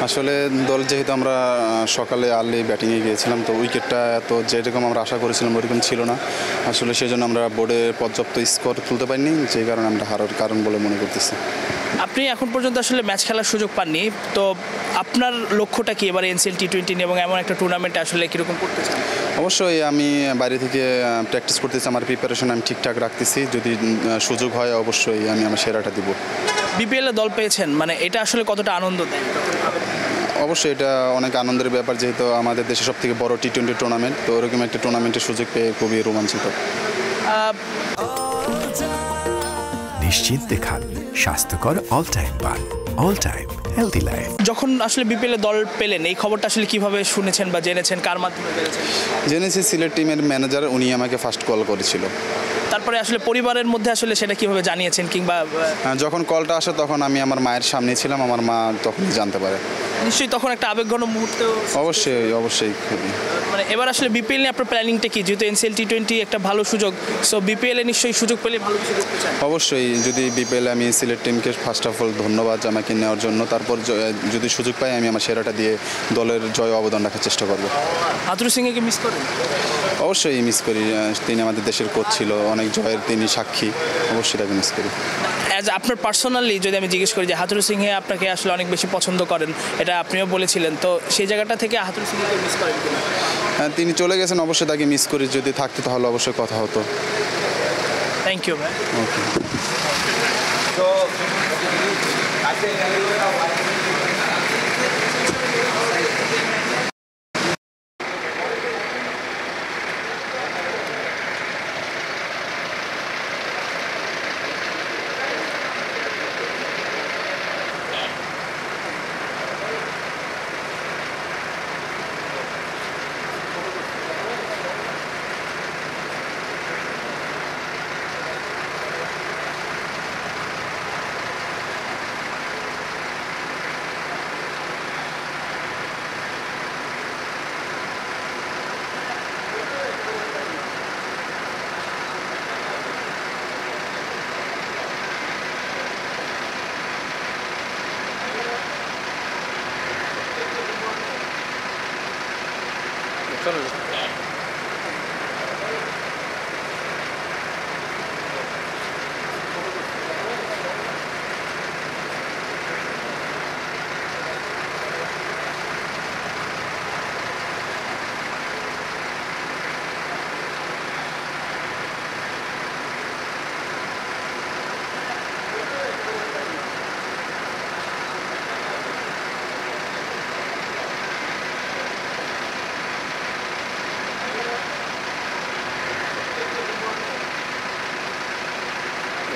আসলে দল যেহেতু আমরা সকালে আর্লি ব্যাটিংয়ে গিয়েছিলাম, তো উইকেটটা এত যেরকম আমরা আশা করেছিলাম ওরকম ছিল না। আসলে সেই জন্য আমরা বোর্ডে পর্যাপ্ত স্কোর তুলতে পারিনি, যে কারণে আমরা হারার কারণ বলে মনে করতেছি। আপনি এখন পর্যন্ত আসলে ম্যাচ খেলার সুযোগ পাননি, তো আপনার লক্ষ্যটা কি এবার এনসিএল টি20 নিয়ে এবং এমন একটা টুর্নামেন্টে আসলে কীরকম করতে চান? অবশ্যই আমি বাইরে থেকে প্র্যাকটিস করতেছি, আমার প্রিপারেশন আমি ঠিকঠাক রাখতেছি। যদি সুযোগ হয় অবশ্যই আমি আমার সেরাটা দিব। বিপিএলে দল পেয়েছেন, মানে এটা আসলে কতটা আনন্দ দেয়? অবশ্যই এটা অনেক আনন্দের ব্যাপার, যেহেতু আমাদের দেশে সবথেকে বড় টি20 টুর্নামেন্ট, তো ওরকম একটা টুর্নামেন্টের সুযোগ পেয়ে খুবই রোমাঞ্চিত। নিশ্চিন্তে খান স্বাস্থ্যকর অল টাইম পান, অল টাইম হেলদি লাইফ। যখন আসলে বিপিএলে দল পেলেন, এই খবরটা আসলে কিভাবে শুনেছেন বা জেনেছেন, কার মাধ্যমে জেনেছেন? জেনেছি সিলেট টিমের ম্যানেজার, উনি আমাকে ফার্স্ট কল করেছিল। তারপরে আসলে পরিবারের মধ্যে আসলে সেটা কিভাবে জানিয়েছেন, কিংবা যখন কলটা আসে তখন আমি আমার মায়ের সামনে ছিলাম, আমার মা তখনই জানতে পারে। নিশ্চয়ই তখন একটা আবেগঘন মুহূর্ত। অবশ্যই খুবই। মানে এবার আসলে বিপিএল নিয়ে আপনার প্ল্যানিংটা কি? যেহেতু এনসিএল টি20 একটা ভালো সুযোগ, সো বিপিএল এ নিশ্চয়ই সুযোগ পেলে ভালো কিছু করতে চান। অবশ্যই যদি বিপিএল আমি সিলেট টিমকে ফার্স্ট অফ অল ধন্যবাদ আমাকে নেওয়ার জন্য। তারপর যদি সুযোগ পাই আমি আমার সেরাটা দিয়ে দলের জয় অবদান রাখার চেষ্টা করব। হাতুরু সিংকে মিস করেন? অবশ্যই মিস করি, তিনি আমাদের দেশের কোচ ছিল, অনেক জয়ের তিনি সাক্ষী, অবশ্যই তাকে মিস করি। অ্যাজ আপনার পার্সোনালি যদি আমি জিজ্ঞেস করি যে হাতুরু সিংহে আপনাকে আসলে অনেক বেশি পছন্দ করেন, এটা আপনিও বলেছিলেন, তো সেই জায়গাটা থেকে হাতুরু সিংকে মিস করেন কিনা? হ্যাঁ, তিনি চলে গেছেন, অবশ্যই তাকে মিস করি। যদি থাকতো তাহলে অবশ্যই কথা হতো। থ্যাংক ইউ ভাই। ওকে।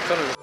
চলো